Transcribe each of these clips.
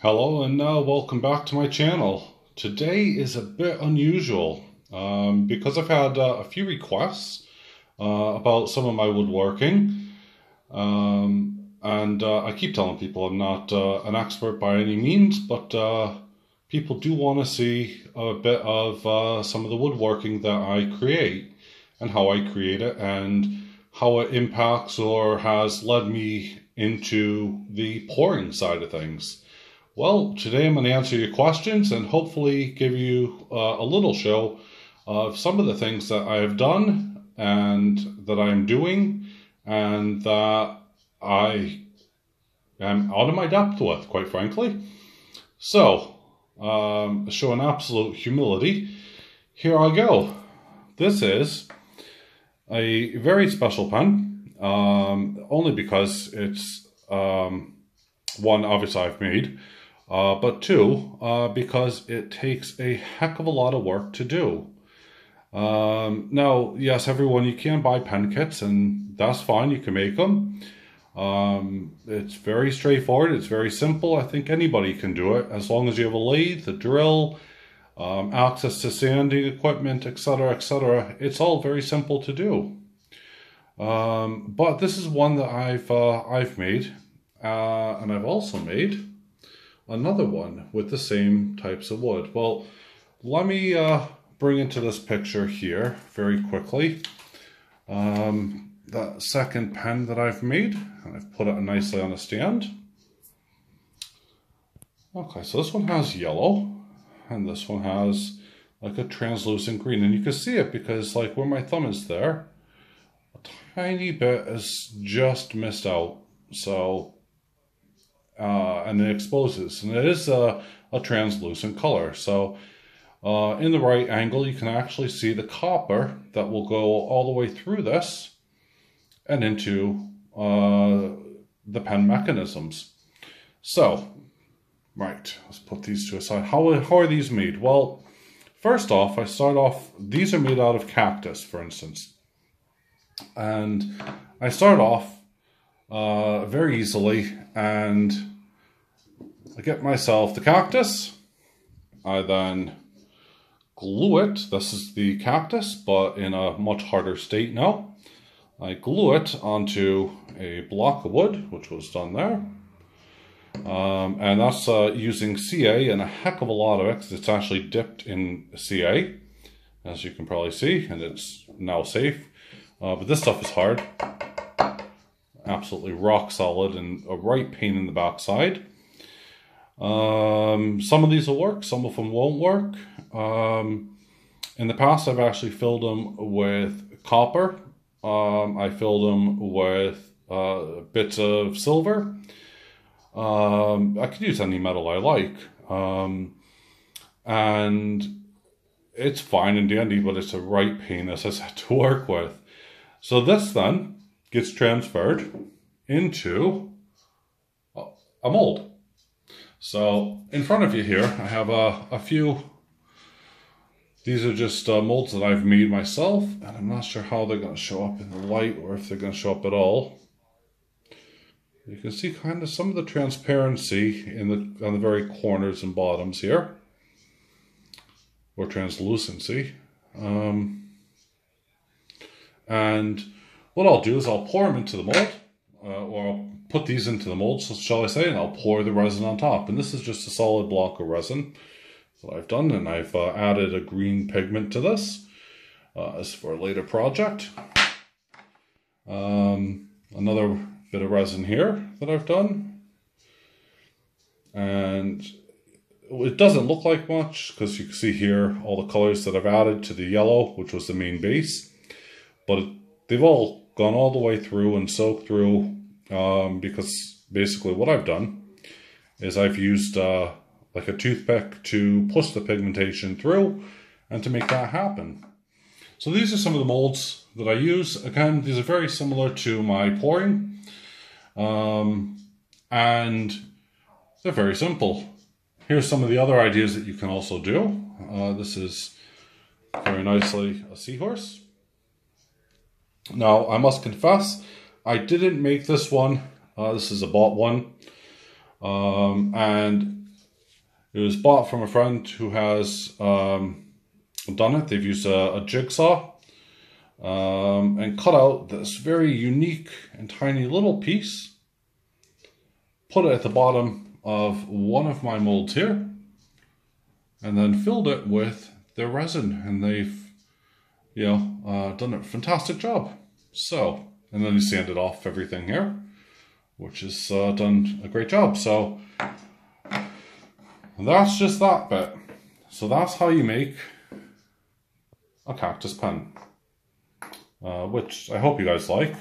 Hello and welcome back to my channel. Today is a bit unusual because I've had a few requests about some of my woodworking, and I keep telling people I'm not an expert by any means, but people do want to see a bit of some of the woodworking that I create and how I create it and how it impacts or has led me into the pouring side of things. Well, today I'm going to answer your questions and hopefully give you a little show of some of the things that I have done and that I'm doing and that I am out of my depth with, quite frankly. So, showing absolute humility, here I go. This is a very special pen, only because it's one, obviously I've made, but two, because it takes a heck of a lot of work to do. Now, yes, everyone, you can buy pen kits, and that's fine, you can make them. It's very straightforward, it's very simple. I think anybody can do it, as long as you have a lathe, a drill, access to sanding equipment, etc., etc. It's all very simple to do. But this is one that I've made, and I've also made another one with the same types of wood. Well, let me bring into this picture here very quickly the second pen that I've made, and I've put it nicely on a stand. Okay, so this one has yellow, and this one has like a translucent green, and you can see it because like where my thumb is there, a tiny bit is just missed out. So and it exposes, and it is a translucent color. So in the right angle, you can actually see the copper that will go all the way through this and into the pen mechanisms. So, right, let's put these to aside. How are these made? Well, first off, these are made out of cactus, for instance. And I start off very easily, and I get myself the cactus. I then glue it. This is the cactus, but in a much harder state now. I glue it onto a block of wood, which was done there. And that's using CA, and a heck of a lot of it, because it's actually dipped in CA, as you can probably see, and it's now safe. But this stuff is hard. Absolutely rock solid and a right pain in the backside. Some of these will work, some of them won't work. In the past, I've actually filled them with copper. I filled them with bits of silver. I could use any metal I like. And it's fine and dandy, but it's a right pain, as I said, to work with. So this then gets transferred into a mold. So in front of you here, I have a few. These are just molds that I've made myself, and I'm not sure how they're going to show up in the light or if they're going to show up at all. You can see kind of some of the transparency on the very corners and bottoms here, or translucency. And what I'll do is I'll pour them into the mold, or I'll put these into the mold, so shall I say, and I'll pour the resin on top. And this is just a solid block of resin that I've done, and I've added a green pigment to this as for a later project. Another bit of resin here that I've done, and it doesn't look like much because you can see here all the colors that I've added to the yellow, which was the main base, but they've all gone all the way through and soaked through, because basically what I've done is I've used like a toothpick to push the pigmentation through and to make that happen. So these are some of the molds that I use. Again, these are very similar to my pouring, and they're very simple. Here's some of the other ideas that you can also do. This is very nicely a seahorse. Now, I must confess, I didn't make this one. This is a bought one. And It was bought from a friend who has done it. They've used a jigsaw and cut out this very unique and tiny little piece, put it at the bottom of one of my molds here, and then filled it with their resin, and they've, done a fantastic job. So, and then he sanded off everything here, which has done a great job. So that's just that bit. So that's how you make a cactus pen, which I hope you guys like.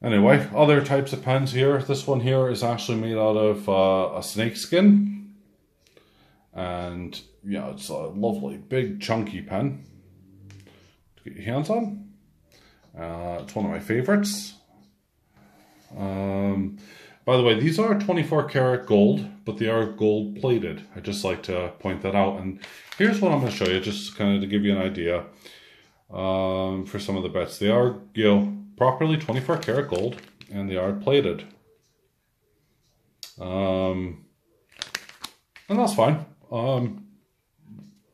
Anyway, other types of pens here. This one here is actually made out of a snake skin. And yeah, it's a lovely, big, chunky pen to get your hands on. It's one of my favorites. By the way, these are 24 karat gold, but they are gold plated. I just like to point that out. And here's what I'm going to show you, just kind of to give you an idea for some of the bits. They are, properly 24 karat gold, and they are plated. And that's fine.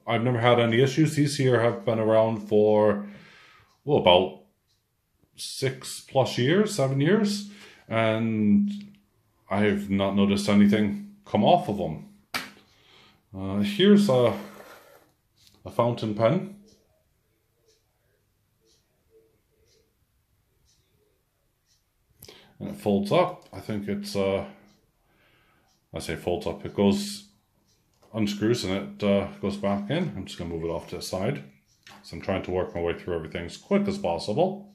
I've never had any issues. These here have been around for, well, about 6+ years, 7 years, and I've not noticed anything come off of them. Here's a fountain pen. And it folds up. I think it's, I say folds up, it unscrews and it goes back in. I'm just going to move it off to the side. So I'm trying to work my way through everything as quick as possible.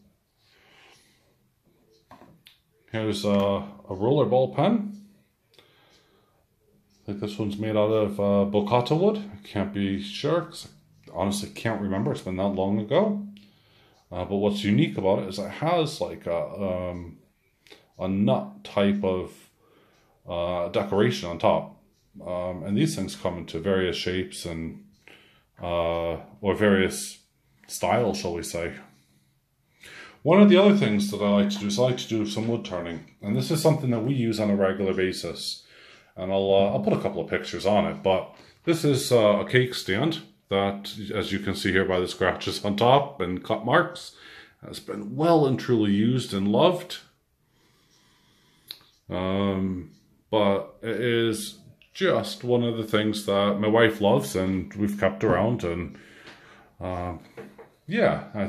Here's a rollerball pen. I think this one's made out of bocata wood. I can't be sure because I honestly can't remember. It's been that long ago. But what's unique about it is it has like a nut type of decoration on top. And these things come into various shapes and or various styles, shall we say. One of the other things that I like to do is I like to do some wood turning, and this is something that we use on a regular basis. And I'll put a couple of pictures on it, but this is a cake stand that, as you can see here by the scratches on top and cut marks, has been well and truly used and loved. But it is just one of the things that my wife loves and we've kept around. And yeah, I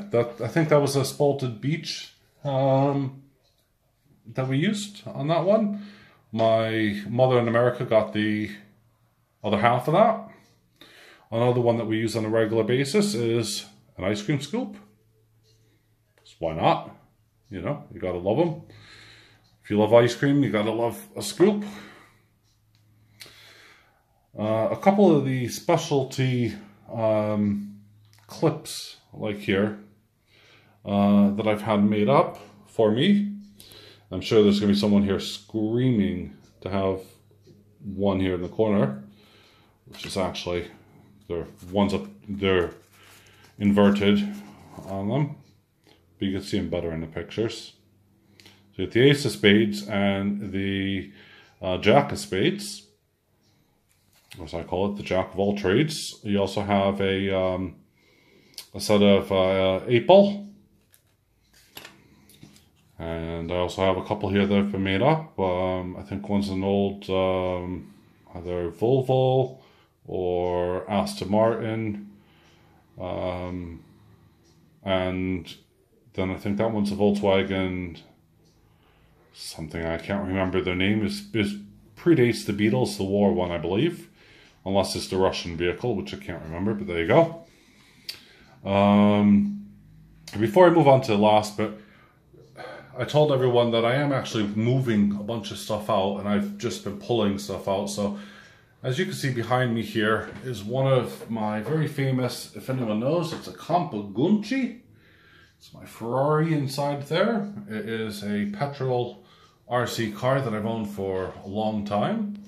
think that was a Spalted Beech that we used on that one. My mother in America got the other half of that. Another one that we use on a regular basis is an ice cream scoop. So why not? You gotta love them. If you love ice cream, you gotta love a scoop. A couple of the specialty clips, like here, that I've had made up for me. I'm sure there's going to be someone here screaming to have one here in the corner, which is actually, they're inverted on them, but you can see them better in the pictures. So you have the Ace of Spades and the Jack of Spades, as I call it, the Jack of all trades. You also have a set of 8-ball. And I also have a couple here that have been made up. I think one's an old either Volvo or Aston Martin. And then I think that one's a Volkswagen something, I can't remember their name. It predates the Beatles, the war one, I believe. Unless it's the Russian vehicle, which I can't remember, but there you go. Before I move on to the last bit, I told everyone that I am actually moving a bunch of stuff out, and I've just been pulling stuff out. So as you can see behind me here is one of my very famous, if anyone knows, it's a Campagunci. It's my Ferrari inside there. It is a petrol RC car that I've owned for a long time.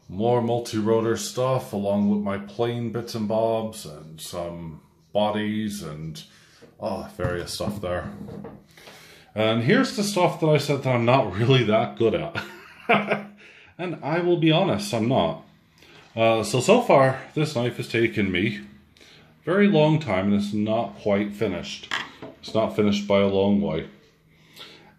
More multi-rotor stuff along with my plane bits and bobs and some bodies and various stuff there. And here's the stuff that I said that I'm not really that good at. And I will be honest, I'm not. So far, this knife has taken me a very long time, and it's not quite finished. It's not finished by a long way.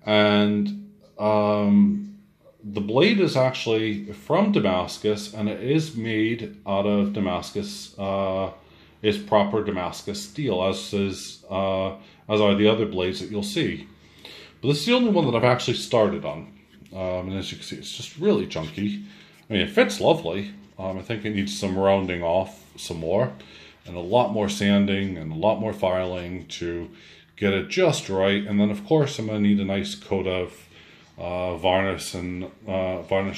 And the blade is actually from Damascus, and it is made out of Damascus. It's proper Damascus steel, as are the other blades that you'll see. But this is the only one that I've actually started on. And as you can see, it's just really chunky. I mean, it fits lovely. I think it needs some rounding off some more, and a lot more sanding and a lot more filing to get it just right. And then, of course, I'm going to need a nice coat of varnish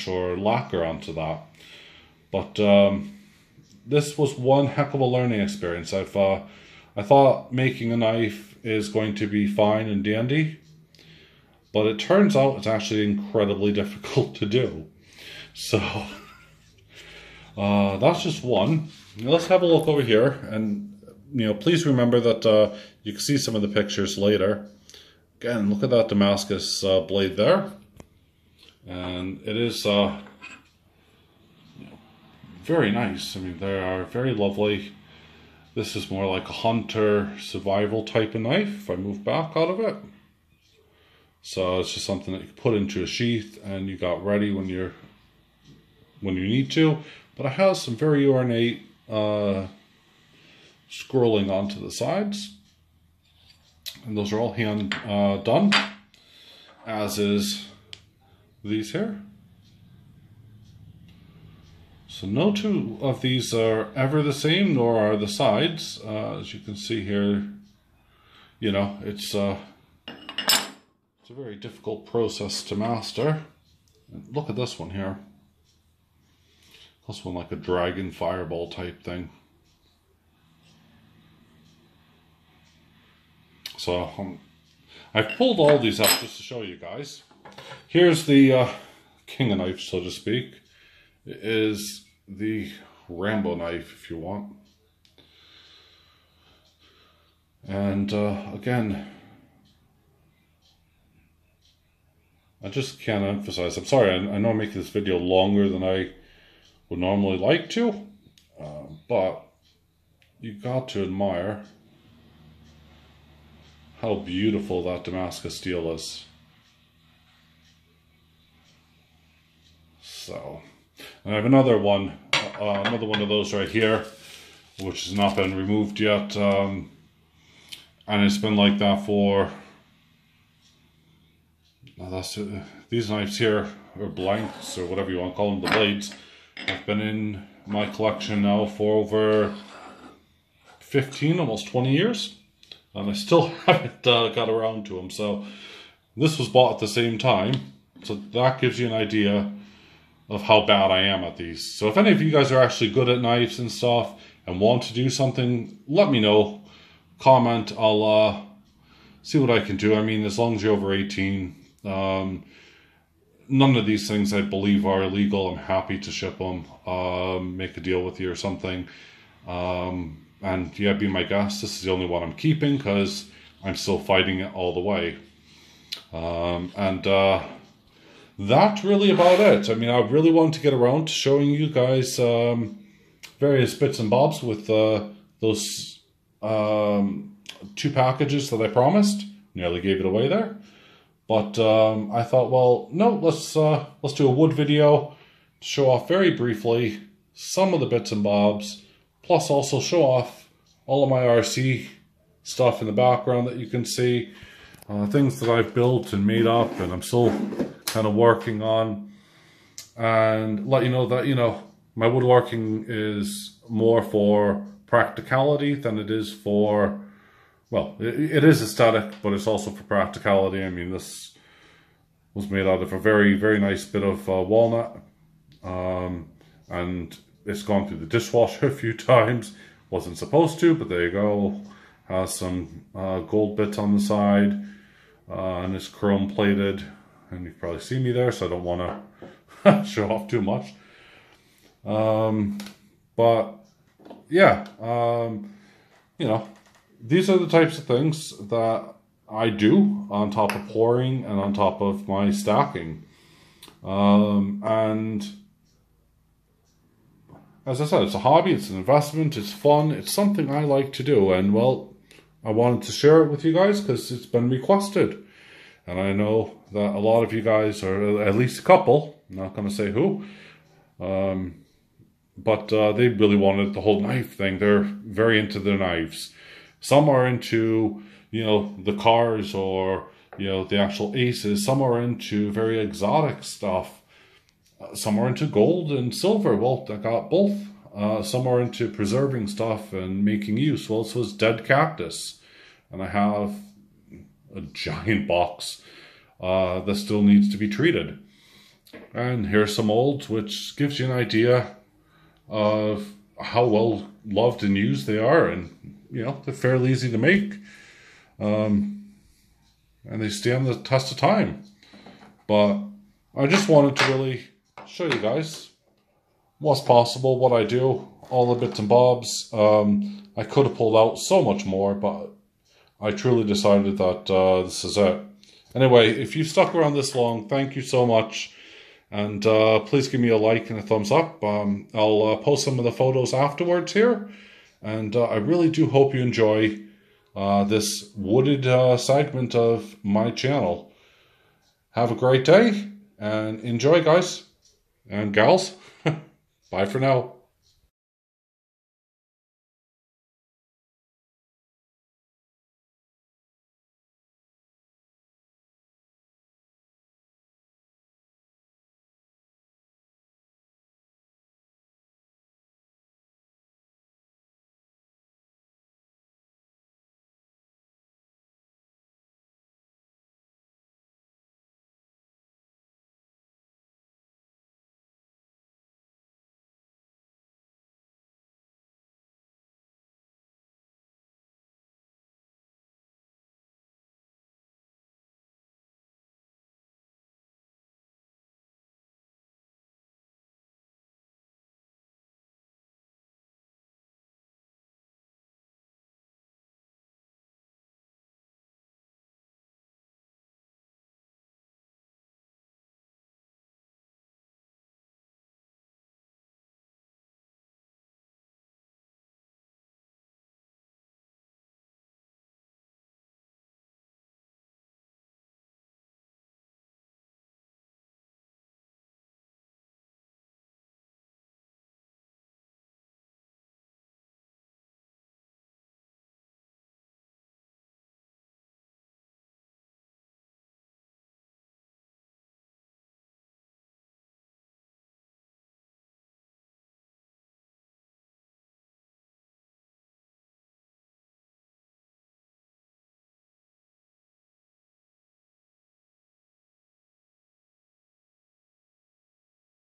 or lacquer onto that. But this was one heck of a learning experience. I thought making a knife is going to be fine and dandy, but it turns out it's actually incredibly difficult to do. So that's just one. Now let's have a look over here, and please remember that you can see some of the pictures later. Again, look at that Damascus blade there, and it is very nice. I mean, they are very lovely. This is more like a hunter survival type of knife, if I move back out of it. So it's just something that you put into a sheath and you got ready when you need to. But it has some very ornate scrolling onto the sides. And those are all hand done, as is these here. So no two of these are ever the same, nor are the sides. As you can see here, it's a very difficult process to master. And look at this one here. This one like a dragon fireball type thing. So I've pulled all these up just to show you guys. Here's the king of knives, so to speak. It is the Rambo knife, if you want. And again, I just can't emphasize. I'm sorry, I know I'm making this video longer than I would normally like to, but you got to admire how beautiful that Damascus steel is. So, and I have another one of those right here, which has not been removed yet, and it's been like that for. These knives here, or blanks, or whatever you want to call them, the blades, have been in my collection now for over 15, almost 20 years, and I still haven't got around to them. So this was bought at the same time, so that gives you an idea of how bad I am at these. So if any of you guys are actually good at knives and stuff and want to do something, let me know. Comment, I'll see what I can do. I mean, as long as you're over 18, none of these things I believe are illegal. I'm happy to ship them, make a deal with you or something. And yeah, be my guest. This is the only one I'm keeping because I'm still fighting it all the way. That's really about it. I mean, I really want to get around to showing you guys various bits and bobs with those 2 packages that I promised. Nearly gave it away there. But I thought, well, no, let's do a wood video to show off very briefly some of the bits and bobs, plus also show off all of my RC stuff in the background that you can see, things that I've built and made up and I'm still kind of working on, and let you know that, my woodworking is more for practicality than it is for, well, it is aesthetic, but it's also for practicality. I mean, this was made out of a very, very nice bit of walnut, and it's gone through the dishwasher a few times. Wasn't supposed to, but there you go. Has some gold bits on the side, and it's chrome plated. And you can probably see me there, so I don't want to show off too much. But yeah, these are the types of things that I do on top of pouring and on top of my stacking. And as I said, it's a hobby, it's an investment, it's fun, it's something I like to do. And well, I wanted to share it with you guys because it's been requested. And I know that a lot of you guys, or at least a couple, I'm not going to say who, but they really wanted the whole knife thing. They're very into their knives. Some are into, you know, the cars or, you know, the actual aces. Some are into very exotic stuff. Some are into gold and silver. Well, I got both. Some are into preserving stuff and making use. Well, this was dead cactus. And I have a giant box that still needs to be treated. And here's some olds, which gives you an idea of how well loved and used they are. And, you know, they're fairly easy to make. And they stand the test of time. But I just wanted to really show you guys what's possible, what I do, all the bits and bobs. I could have pulled out so much more, but I truly decided that this is it. Anyway, if you stuck around this long, thank you so much. And please give me a like and a thumbs up. I'll post some of the photos afterwards here. And I really do hope you enjoy this wooded segment of my channel. Have a great day and enjoy, guys and gals. Bye for now.